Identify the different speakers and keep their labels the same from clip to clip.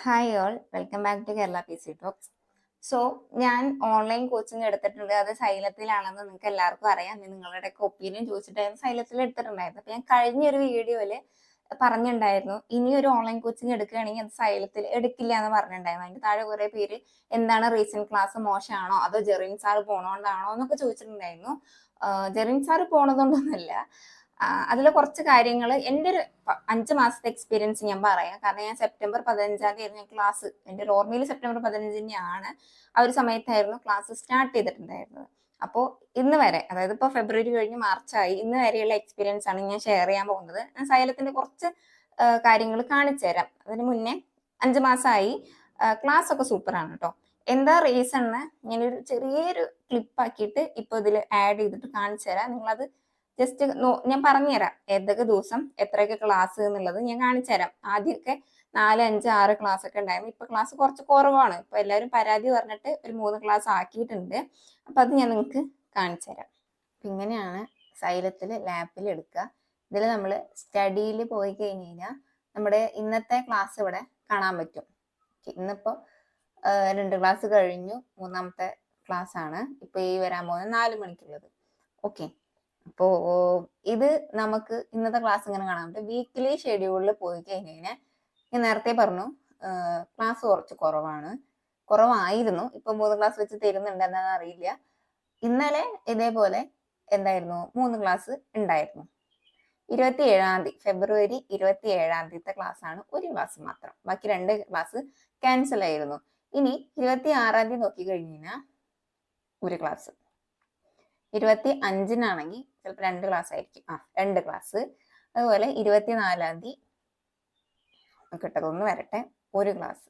Speaker 1: Hi all, welcome back to Kerala P C talks. So ഞാൻ online coaching എടുത്തിട്ടുണ്ട്. അത് സൈലത്തിലാണെന്ന് നിങ്ങൾക്ക് എല്ലാവർക്കും അറിയാം. നിങ്ങളുടെയൊക്കെ ഒപ്പീനിയൻ ചോദിച്ചിട്ടായിരുന്നു സൈലത്തിൽ എടുത്തിട്ടുണ്ടായിരുന്നു. അപ്പൊ ഞാൻ കഴിഞ്ഞൊരു വീഡിയോയില് പറഞ്ഞിട്ടുണ്ടായിരുന്നു, ഇനി ഒരു ഓൺലൈൻ കോച്ചിങ് എടുക്കുകയാണെങ്കിൽ അത് സൈലത്തിൽ എടുക്കില്ല എന്ന് പറഞ്ഞിട്ടുണ്ടായിരുന്നു. അതിന്റെ താഴെ കുറെ പേര് എന്താണ് റീസൺ ക്ലാസ് മോശമാണോ അതോ ജെറിൻ സാർ പോണോണ്ടാണോ എന്നൊക്കെ ചോദിച്ചിട്ടുണ്ടായിരുന്നു. ജെറിൻ സാർ പോണതുകൊണ്ടൊന്നുമല്ല. അതിൽ കുറച്ച് കാര്യങ്ങൾ എൻ്റെ ഒരു 5 മാസത്തെ എക്സ്പീരിയൻസ് ഞാൻ പറയാം. കാരണം ഞാൻ സെപ്റ്റംബർ 15 ആയിരുന്നു ക്ലാസ്, എൻ്റെ ഒരു ഓർമ്മയിൽ സെപ്റ്റംബർ 15 ആ ഒരു സമയത്തായിരുന്നു ക്ലാസ് സ്റ്റാർട്ട് ചെയ്തിട്ടുണ്ടായിരുന്നത്. അപ്പോൾ ഇന്ന് വരെ, അതായത് ഇപ്പോൾ ഫെബ്രുവരി കഴിഞ്ഞ് മാർച്ചായി, ഇന്ന് വരെയുള്ള എക്സ്പീരിയൻസ് ആണ് ഞാൻ ഷെയർ ചെയ്യാൻ പോകുന്നത്. ഞാൻ സൈലത്തിന്റെ കുറച്ച് കാര്യങ്ങൾ കാണിച്ചു തരാം. അതിന് മുന്നേ 5 മാസമായി, ക്ലാസ് ഒക്കെ സൂപ്പറാണ് കേട്ടോ. എന്താ റീസൺ ഞാനൊരു ചെറിയൊരു ക്ലിപ്പ് ആക്കിയിട്ട് ഇപ്പൊ ഇതിൽ ആഡ് ചെയ്തിട്ട് കാണിച്ചു തരാം. നിങ്ങളത് ജസ്റ്റ് ഞാൻ പറഞ്ഞുതരാം ഏതൊക്കെ ദിവസം എത്രയൊക്കെ ക്ലാസ് എന്നുള്ളത് ഞാൻ കാണിച്ചു തരാം. ആദ്യമൊക്കെ 4, 5, 6 ക്ലാസ് ഒക്കെ ഉണ്ടായിരുന്നു. ഇപ്പൊ ക്ലാസ് കുറച്ച് കുറവാണ്. ഇപ്പൊ എല്ലാവരും പരാതി പറഞ്ഞിട്ട് ഒരു 3 ക്ലാസ് ആക്കിയിട്ടുണ്ട്. അപ്പൊ അത് ഞാൻ നിങ്ങൾക്ക് കാണിച്ചു തരാം. അപ്പൊ ഇങ്ങനെയാണ് സൈലത്തിൽ ലാപ്പിൽ എടുക്കുക. ഇതിൽ നമ്മൾ സ്റ്റഡിയിൽ പോയി കഴിഞ്ഞ് കഴിഞ്ഞാൽ നമ്മുടെ ഇന്നത്തെ ക്ലാസ് ഇവിടെ കാണാൻ പറ്റും. ഇന്നിപ്പോ 2 ക്ലാസ് കഴിഞ്ഞു, 3ാമത്തെ ക്ലാസ് ആണ് ഇപ്പൊ ഈ വരാൻ പോകുന്നത് 4 മണിക്കുള്ളത്. ഓക്കെ, അപ്പോ ഇത് നമുക്ക് ഇന്നത്തെ ക്ലാസ് ഇങ്ങനെ കാണാൻ പറ്റും. വീക്ക്ലി ഷെഡ്യൂളിൽ പോയി കഴിഞ്ഞാൽ ഞാൻ നേരത്തെ പറഞ്ഞു ക്ലാസ് കുറച്ച് കുറവായിരുന്നു. ഇപ്പൊ 3 ക്ലാസ് വെച്ച് തരുന്നുണ്ട്, എന്താണെന്ന് അറിയില്ല. ഇന്നലെ ഇതേപോലെ എന്തായിരുന്നു 3 ക്ലാസ് ഉണ്ടായിരുന്നു. 27 ഫെബ്രുവരി 27 ക്ലാസ് ആണ് ഒരു ക്ലാസ് മാത്രം. ബാക്കി 2 ക്ലാസ് ക്യാൻസൽ ആയിരുന്നു. ഇനി 26 നോക്കി കഴിഞ്ഞാൽ ഒരു ക്ലാസ്, 25 ചിലപ്പോൾ 2 ക്ലാസ് ആയിരിക്കും. 2 ക്ലാസ്. അതുപോലെ 24 കിട്ടതൊന്ന് വരട്ടെ, ഒരു ക്ലാസ്.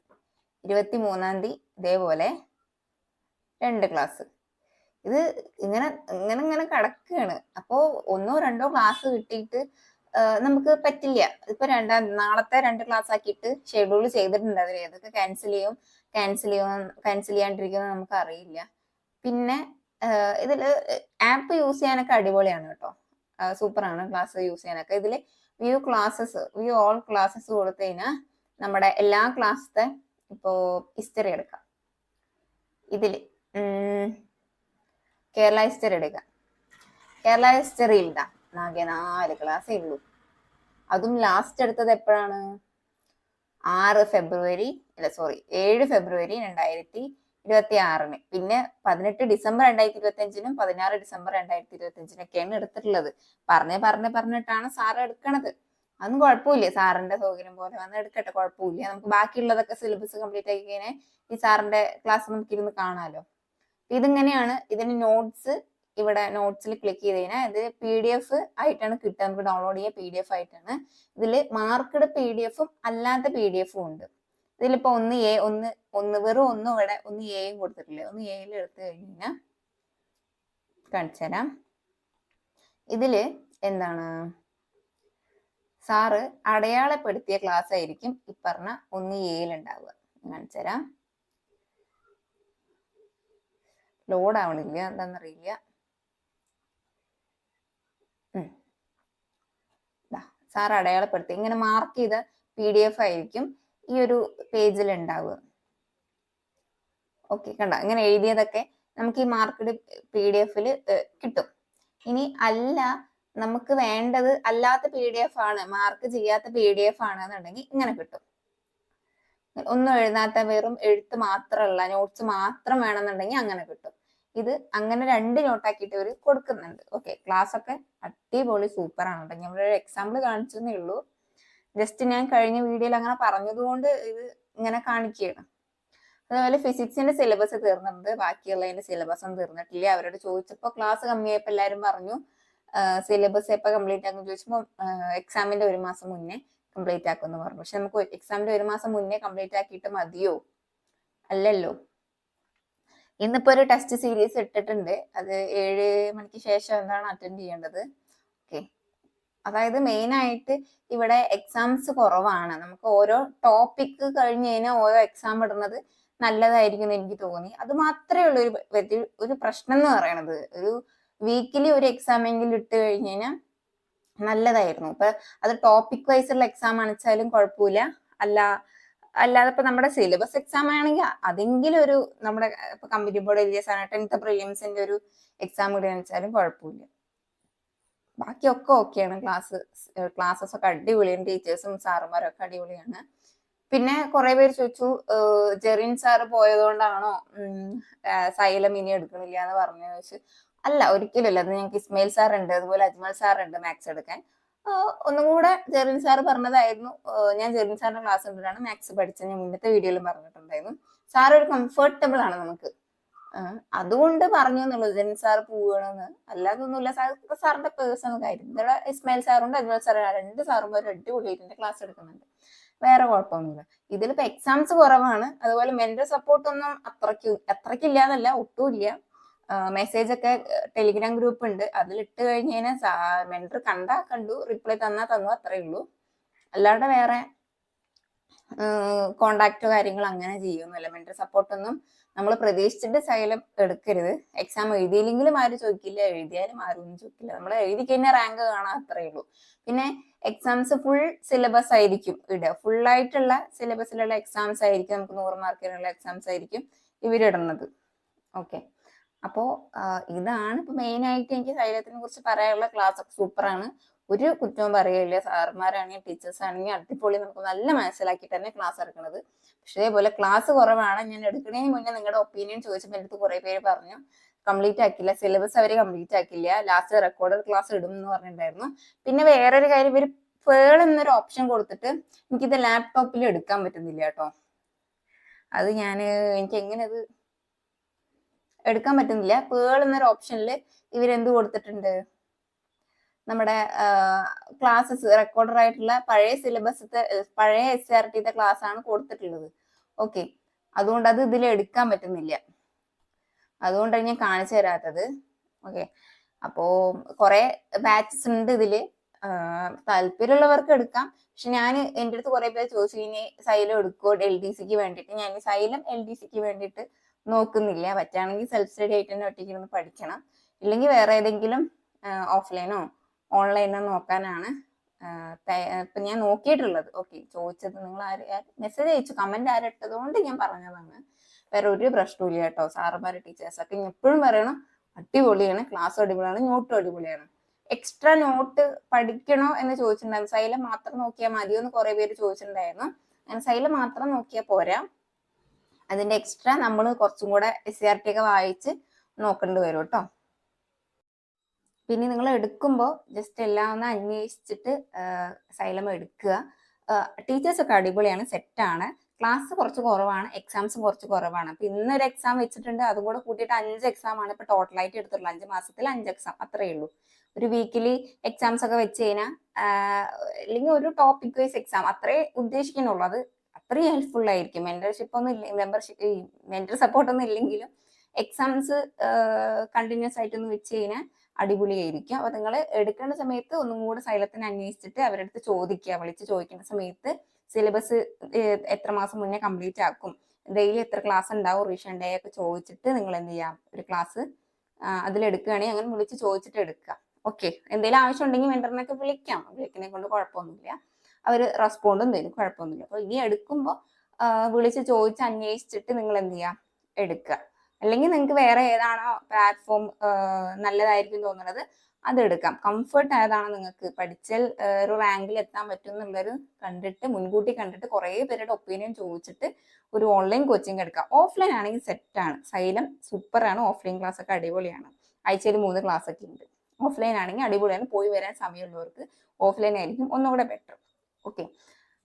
Speaker 1: 23 ഇതേപോലെ 2 ക്ലാസ്. ഇത് ഇങ്ങനെ ഇങ്ങനെ ഇങ്ങനെ കിടക്കുകയാണ്. അപ്പോ 1-2 ക്ലാസ് കിട്ടിയിട്ട് നമുക്ക് പറ്റില്ല. ഇപ്പൊ നാളത്തെ 2 ക്ലാസ് ആക്കിയിട്ട് ഷെഡ്യൂൾ ചെയ്തിട്ടുണ്ട്. അതിൽ ഏതൊക്കെ ക്യാൻസൽ ചെയ്യാണ്ടിരിക്കുമെന്ന് നമുക്ക് അറിയില്ല. പിന്നെ ഇതില് ആപ്പ് യൂസ് ചെയ്യാനൊക്കെ അടിപൊളിയാണ് കേട്ടോ. സൂപ്പറാണ് ക്ലാസ് യൂസ് ചെയ്യാനൊക്കെ. ഇതില് വ്യൂ ഓൾ ക്ലാസ്സസ് കൊടുത്തു കഴിഞ്ഞാൽ നമ്മുടെ എല്ലാ ക്ലാസ്സത്തെ ഇപ്പോ ഹിസ്റ്ററി എടുക്കാം. ഇതില് കേരള ഹിസ്റ്ററി എടുക്കാം. കേരള ഹിസ്റ്ററിയിൽ ആകെ 4 ക്ലാസ്സേ ഉള്ളൂ. അതും ലാസ്റ്റ് എടുത്തത് എപ്പോഴാണ്? 7 ഫെബ്രുവരി 2026. പിന്നെ 18 ഡിസംബർ 2025 16 ഡിസംബർ 2025 എടുത്തിട്ടുള്ളത്. പറഞ്ഞിട്ടാണ് സാറ് എടുക്കണത്. അതൊന്നും കുഴപ്പമില്ല, സാറിന്റെ സൗകര്യം പോലെ വന്ന് എടുക്കട്ടെ, കുഴപ്പമില്ല. നമുക്ക് ബാക്കിയുള്ളതൊക്കെ സിലബസ് കംപ്ലീറ്റ് ആക്കി കഴിഞ്ഞാൽ ഈ സാറിന്റെ ക്ലാസ് നമുക്ക് ഇരുന്ന് കാണാമല്ലോ. ഇതിങ്ങനെയാണ്. ഇതിന് നോട്ട്സ് ഇവിടെ നോട്ട്സിൽ ക്ലിക്ക് ചെയ്ത് കഴിഞ്ഞാൽ ഇത് PDF ആയിട്ടാണ് കിട്ടുക. നമുക്ക് ഡൗൺലോഡ് ചെയ്യാൻ PDF ആയിട്ടാണ്. ഇതിൽ മാർക്കഡ് PDF അല്ലാത്ത PDF ഉണ്ട്. ഇതിലിപ്പോ വെറും ഒന്ന് ഇവിടെ ഒന്ന് എയും കൊടുത്തിട്ടില്ലേ, ഒന്ന് എയിൽ എടുത്തു കഴിഞ്ഞാൽ കാണിച്ചു തരാം. ഇതില് എന്താണ് സാറ് അടയാളപ്പെടുത്തിയ ക്ലാസ് ആയിരിക്കും ഈ പറഞ്ഞ ഒന്ന് എയിൽ ഉണ്ടാവുക. കാണിച്ചു തരാം. ലോഡ് ആവണില്ല, എന്താണെന്നറിയില്ല. സാർ അടയാളപ്പെടുത്തി ഇങ്ങനെ മാർക്ക് ചെയ്ത PDF ആയിരിക്കും ഈ ഒരു പേജിൽ ഉണ്ടാവുക. ഓക്കെ, കണ്ട ഇങ്ങനെ എഴുതിയതൊക്കെ നമുക്ക് ഈ മാർക്കഡ് PDF കിട്ടും. ഇനി അല്ല, നമുക്ക് വേണ്ടത് അല്ലാത്ത PDF ആണ്, മാർക്ക് ചെയ്യാത്ത PDF ആണെന്നുണ്ടെങ്കിൽ ഇങ്ങനെ കിട്ടും. ഒന്നും എഴുതാത്ത വെറും എഴുത്ത് മാത്രമുള്ള നോട്ട്സ് മാത്രം വേണമെന്നുണ്ടെങ്കിൽ അങ്ങനെ കിട്ടും. ഇത് അങ്ങനെ 2 നോട്ടാക്കിയിട്ട് ഇവർ കൊടുക്കുന്നുണ്ട്. ഓക്കെ, ക്ലാസ് ഒക്കെ അടിപൊളി സൂപ്പറാണ് കേട്ടോ. ഞാൻ ഒരു എക്സാമ്പിൾ കാണിച്ചെന്നേ ഉള്ളൂ. ജസ്റ്റ് ഞാൻ കഴിഞ്ഞ വീഡിയോയിൽ അങ്ങനെ പറഞ്ഞതുകൊണ്ട് ഇത് ഇങ്ങനെ കാണിക്കുകയാണ്. അതുപോലെ ഫിസിക്സിന്റെ സിലബസ് തീർന്നിട്ടുണ്ട്, ബാക്കിയുള്ളതിന്റെ സിലബസ് ഒന്നും തീർന്നിട്ടില്ല. അവരോട് ചോദിച്ചപ്പോൾ ക്ലാസ് കമ്മിയായപ്പോൾ എല്ലാവരും പറഞ്ഞു സിലബസ് എപ്പോൾ കംപ്ലീറ്റ് ആക്കും ചോദിച്ചപ്പോൾ എക്സാമിന്റെ 1 മാസം മുന്നേ കംപ്ലീറ്റ് ആക്കുമെന്ന് പറഞ്ഞു. പക്ഷെ നമുക്ക് എക്സാമിന്റെ 1 മാസം മുന്നേ കംപ്ലീറ്റ് ആക്കിയിട്ട് മതിയോ? അല്ലല്ലോ. ഇന്നിപ്പോ ഒരു ടെസ്റ്റ് സീരീസ് ഇട്ടിട്ടുണ്ട്. അത് 7 മണിക്ക് ശേഷം എന്താണ് അറ്റൻഡ് ചെയ്യേണ്ടത്. ഓക്കെ, അതായത് മെയിൻ ആയിട്ട് ഇവിടെ എക്സാംസ് കുറവാണ്. നമുക്ക് ഓരോ ടോപ്പിക് കഴിഞ്ഞ് കഴിഞ്ഞാൽ ഓരോ എക്സാം ഇടുന്നത് നല്ലതായിരിക്കും എന്ന് എനിക്ക് തോന്നി. അത് മാത്രമേ ഉള്ളൂ ഒരു പ്രശ്നം എന്ന് പറയണത്. ഒരു വീക്കിലി ഒരു എക്സാം എങ്കിലും ഇട്ട് കഴിഞ്ഞ് കഴിഞ്ഞാൽ നല്ലതായിരുന്നു. ഇപ്പൊ അത് ടോപ്പിക് വൈസ് ഉള്ള എക്സാം ആണെച്ചാലും കുഴപ്പമില്ല. അല്ല അല്ലാതെ ഇപ്പൊ നമ്മുടെ സിലബസ് എക്സാം ആണെങ്കിൽ അതെങ്കിലും ഒരു നമ്മുടെ ഇപ്പൊ കമ്പ്യൂട്ടർ ബോർഡ് എഴുതിയ സാധനം 10th പ്രിലിംസിന്റെ ഒരു എക്സാം കൂടി വെച്ചാലും കുഴപ്പമില്ല. ബാക്കിയൊക്കെ ഓക്കെയാണ്. ക്ലാസ്സസ് ഒക്കെ അടിപൊളിയാണ്. ടീച്ചേഴ്സും സാറുമാരും ഒക്കെ അടിപൊളിയാണ്. പിന്നെ കുറെ പേര് ചോദിച്ചു ജെറിൻ സാറ് പോയതുകൊണ്ടാണോ സൈലം ഇനി എടുക്കണില്ല എന്ന് പറഞ്ഞു ചോദിച്ചു. അല്ല, ഒരിക്കലും അത് ഞങ്ങൾക്ക് ഇസ്മയിൽ സാർ ഉണ്ട്, അതുപോലെ അജ്മൽ സാർ ഉണ്ട് മാത്സ് എടുക്കാൻ. ഒന്നും കൂടെ ജെറിൻ സാർ പറഞ്ഞതായിരുന്നു. ഞാൻ ജെറിൻ സാറിന്റെ ക്ലാസ് കണ്ടിട്ടാണ് മാത്സ് പഠിച്ചത്. ഞാൻ മുന്നത്തെ വീഡിയോയിലും പറഞ്ഞിട്ടുണ്ടായിരുന്നു. സാർ ഒരു കംഫർട്ടബിൾ ആണ് നമുക്ക്, അതുകൊണ്ട് പറഞ്ഞു എന്നുള്ളത്. ജെറിൻ സാർ പോവുകയാണെന്ന് അല്ലാതൊന്നുമില്ല. സാറിന്റെ പേഴ്സണൽ കാര്യം. ഇവിടെ ഇസ്മായിൽ സാറുണ്ട്, അജ്മൽ സാർ, 2 സാറുമാരും അടിപൊളിയായിട്ട് ക്ലാസ് എടുക്കുന്നുണ്ട്. വേറെ കുഴപ്പമൊന്നുമില്ല. ഇതിലിപ്പോ എക്സാംസ് കുറവാണ്. അതുപോലെ മെന്റൽ സപ്പോർട്ട് ഒന്നും അത്രയ്ക്കില്ലാന്നല്ല, ഒട്ടും ഇല്ല. മെസ്സേജ് ഒക്കെ ടെലിഗ്രാം ഗ്രൂപ്പ് ഉണ്ട്, അതിലിട്ട് കഴിഞ്ഞാൽ മെന്റർ കണ്ടു, റിപ്ലൈ തന്നു, അത്രേ ഉള്ളൂ. അല്ലാണ്ട് വേറെ കോണ്ടാക്ട് കാര്യങ്ങൾ അങ്ങനെ ചെയ്യൊന്നുമില്ല. മെന്റൽ സപ്പോർട്ടൊന്നും നമ്മൾ പ്രതീക്ഷിച്ചിട്ട് സൈലം എടുക്കരുത്. എക്സാം എഴുതിയില്ലെങ്കിലും ആരും ചോദിക്കില്ല, എഴുതിയാലും ആരും ചോദിക്കില്ല. നമ്മൾ എഴുതി കഴിഞ്ഞാൽ റാങ്ക് കാണാൻ അത്രേ ഉള്ളൂ. പിന്നെ എക്സാംസ് ഫുൾ സിലബസ് ആയിരിക്കും ഇടുക. ഫുള്ളായിട്ടുള്ള സിലബസിലുള്ള എക്സാംസ് ആയിരിക്കും, നമുക്ക് 100 മാർക്കിനുള്ള എക്സാംസ് ആയിരിക്കും ഇവരിടുന്നത്. ഓക്കെ, അപ്പോ ഇതാണ് ഇപ്പൊ മെയിൻ ആയിട്ട് എനിക്ക് സൈലത്തിനെ കുറിച്ച് പറയാനുള്ള. ക്ലാസ് ഒക്കെ സൂപ്പറാണ്, ഒരു കുറ്റവും പറയില്ല. സാർമാരാണെങ്കിൽ ടീച്ചേഴ്സ് ആണെങ്കിൽ അടിപൊളി, നമുക്ക് നല്ല മനസ്സിലാക്കി തന്നെ ക്ലാസ് എടുക്കുന്നത്. പക്ഷേ ഇതേപോലെ ക്ലാസ് കുറവാണ്. ഞാൻ എടുക്കുന്നതിന് മുന്നേ നിങ്ങളുടെ ഒപ്പീനിയൻ ചോദിച്ചപ്പോൾ എൻ്റെ അടുത്ത് കുറെ പേര് പറഞ്ഞു കംപ്ലീറ്റ് ആക്കില്ല, സിലബസ് അവർ കംപ്ലീറ്റ് ആക്കില്ല, ലാസ്റ്റ് റെക്കോർഡഡ് ക്ലാസ് ഇടും എന്ന് പറഞ്ഞിട്ടുണ്ടായിരുന്നു. പിന്നെ വേറൊരു കാര്യം, ഇവർ പേൾ എന്നൊരു ഓപ്ഷൻ കൊടുത്തിട്ട് എനിക്കിത് ലാപ്ടോപ്പിൽ എടുക്കാൻ പറ്റുന്നില്ല കേട്ടോ. അത് എനിക്ക് എങ്ങനെ അത് എടുക്കാൻ പറ്റുന്നില്ല. പേൾ എന്നൊരു ഓപ്ഷനിൽ ഇവരെന്ത് കൊടുത്തിട്ടുണ്ട്, നമ്മുടെ ക്ലാസ്സസ് റെക്കോർഡർ ആയിട്ടുള്ള പഴയ സിലബസത്തെ പഴയ SRTത്തെ ക്ലാസ് ആണ് കൊടുത്തിട്ടുള്ളത്. ഓക്കെ, അതുകൊണ്ട് അത് ഇതിൽ എടുക്കാൻ പറ്റുന്നില്ല. അതുകൊണ്ടാണ് ഞാൻ കാണിച്ചു തരാത്തത്. ഓക്കെ, അപ്പോ കുറെ ബാച്ചസ് ഉണ്ട് ഇതില്. താല്പര്യമുള്ളവർക്ക് എടുക്കാം. പക്ഷെ ഞാൻ എൻ്റെ അടുത്ത് കുറെ പേര് ചോദിച്ചു ഇനി സൈലം എടുക്കോ LDCക്ക് വേണ്ടിയിട്ട്. ഞാൻ സൈലം LDCക്ക് വേണ്ടിയിട്ട് നോക്കുന്നില്ല. പറ്റുകയാണെങ്കിൽ സെൽഫ് സ്റ്റഡി ആയിട്ട് തന്നെ ഒറ്റയ്ക്കിരുന്ന് പഠിക്കണം, ഇല്ലെങ്കിൽ വേറെ ഏതെങ്കിലും ഓഫ്ലൈനോ ഓൺലൈനോ നോക്കാനാണ് ഇപ്പൊ ഞാൻ നോക്കിയിട്ടുള്ളത്. ഓക്കെ, ചോദിച്ചത് നിങ്ങൾ മെസ്സേജ് അയച്ചു, കമന്റ് ആരിട്ടത് കൊണ്ട് ഞാൻ പറഞ്ഞതാണ്. വേറെ ഒരു പ്രശ്നമില്ല കേട്ടോ. സാറുമാര് ടീച്ചേഴ്സൊക്കെ എപ്പോഴും പറയണം അടിപൊളിയാണ്, ക്ലാസ് അടിപൊളിയാണ്, നോട്ടും അടിപൊളിയാണ്. എക്സ്ട്രാ നോട്ട് പഠിക്കണോ എന്ന് ചോദിച്ചിട്ടുണ്ടായിരുന്നു. സൈലം മാത്രം നോക്കിയാൽ മതിയോ എന്ന് കുറെ പേര് ചോദിച്ചിട്ടുണ്ടായിരുന്നു. ഞാൻ സൈലം മാത്രം നോക്കിയാൽ പോരാ, അതിന്റെ എക്സ്ട്രാ നമ്മൾ കുറച്ചും കൂടെ SRT ഒക്കെ വായിച്ച് നോക്കേണ്ടി വരും കേട്ടോ. പിന്നെ നിങ്ങൾ എടുക്കുമ്പോൾ ജസ്റ്റ് എല്ലാം ഒന്ന് അന്വേഷിച്ചിട്ട് സൈലം എടുക്കുക. ടീച്ചേഴ്സ് ഒക്കെ അടിപൊളിയാണ്, സെറ്റാണ്. ക്ലാസ് കുറച്ച് കുറവാണ്, എക്സാംസും കുറച്ച് കുറവാണ്. അപ്പൊ ഇന്നൊരു എക്സാം വെച്ചിട്ടുണ്ട്, അതും കൂടെ കൂട്ടിയിട്ട് 5 എക്സാം ആണ് ഇപ്പൊ ടോട്ടലായിട്ട് എടുത്തിട്ടുള്ളത്. 5 മാസത്തിൽ 5 എക്സാം അത്രയേ ഉള്ളൂ. ഒരു വീക്കിലി എക്സാംസ് ഒക്കെ വെച്ച് കഴിഞ്ഞാൽ അല്ലെങ്കിൽ ഒരു ടോപ്പിക് വൈസ് എക്സാം അത്രേ ഉദ്ദേശിക്കുന്നുള്ളൂ. അത് അത്രയും ഹെൽപ്ഫുൾ ആയിരിക്കും. മെന്റൽ സപ്പോർട്ട് ഒന്നും ഇല്ലെങ്കിലും എക്സാംസ് കണ്ടിന്യൂസ് ആയിട്ടൊന്ന് വെച്ച് കഴിഞ്ഞാൽ അടിപൊളിയായിരിക്കും. അപ്പൊ നിങ്ങൾ എടുക്കേണ്ട സമയത്ത് ഒന്നും കൂടെ സൈലത്തിന് അന്വേഷിച്ചിട്ട് അവരുടെ അടുത്ത് ചോദിക്കുക. വിളിച്ച് ചോദിക്കേണ്ട സമയത്ത് സിലബസ് എത്ര മാസം മുന്നേ കംപ്ലീറ്റ് ആക്കും, ഡെയിലി എത്ര ക്ലാസ് ഉണ്ടാവും, റിവിഷൻ ഡേ ഒക്കെ ചോദിച്ചിട്ട് നിങ്ങൾ എന്ത് ചെയ്യാം, ഒരു ക്ലാസ് അതിലെടുക്കുകയാണെങ്കിൽ അങ്ങനെ വിളിച്ച് ചോദിച്ചിട്ട് എടുക്കുക. ഓക്കെ, എന്തെങ്കിലും ആവശ്യം ഉണ്ടെങ്കിൽ മെന്ററിനൊക്കെ വിളിക്കണെ കൊണ്ട് കുഴപ്പമൊന്നുമില്ല, അവർ റെസ്പോണ്ടും തരും, കുഴപ്പമൊന്നുമില്ല. അപ്പൊ ഇനി എടുക്കുമ്പോൾ വിളിച്ച് ചോദിച്ച് അന്വേഷിച്ചിട്ട് നിങ്ങൾ എന്ത് ചെയ്യാം, എടുക്കുക. അല്ലെങ്കിൽ നിങ്ങൾക്ക് വേറെ ഏതാണോ പ്ലാറ്റ്ഫോം നല്ലതായിരിക്കും തോന്നുന്നത് അതെടുക്കാം. കംഫർട്ട് ഏതാണോ നിങ്ങൾക്ക് പഠിച്ചാൽ ഒരു റാങ്കിൽ എത്താൻ പറ്റും എന്നുള്ളൊരു മുൻകൂട്ടി കണ്ടിട്ട് കുറേ പേരുടെ ഒപ്പീനിയൻ ചോദിച്ചിട്ട് ഒരു ഓൺലൈൻ കോച്ചിങ് എടുക്കാം. ഓഫ്ലൈൻ ആണെങ്കിൽ സെറ്റാണ്, സൈലം സൂപ്പറാണ്, ഓഫ്ലൈൻ ക്ലാസ് ഒക്കെ അടിപൊളിയാണ്. ആഴ്ചയിൽ 3 ക്ലാസ് ഒക്കെ ഉണ്ട്. ഓഫ്ലൈൻ ആണെങ്കിൽ അടിപൊളിയാണ്, പോയി വരാൻ സമയമുള്ളവർക്ക് ഓഫ്ലൈൻ ആയിരിക്കും ഒന്നുകൂടെ ബെറ്റർ. ഓക്കെ,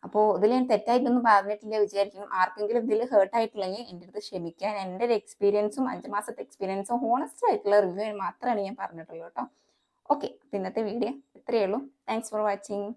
Speaker 1: അപ്പോൾ ഇതിൽ ഞാൻ തെറ്റായിട്ടൊന്നും പറഞ്ഞിട്ടില്ല വിചാരിക്കുന്നു. ആർക്കെങ്കിലും ഇതിൽ ഹേർട്ട് ആയിട്ടില്ലെങ്കിൽ എൻ്റെ അടുത്ത് ക്ഷമിക്കാൻ. എൻ്റെ ഒരു എക്സ്പീരിയൻസും 5 മാസത്തെ എക്സ്പീരിയൻസും ഹോണസ്റ്റ് ആയിട്ടുള്ള റിവ്യൂ മാത്രമാണ് ഞാൻ പറഞ്ഞിട്ടുള്ളൂ കേട്ടോ. ഓക്കെ, ഇന്നത്തെ വീഡിയോ ഇത്രയേ ഉള്ളൂ. Thanks for watching.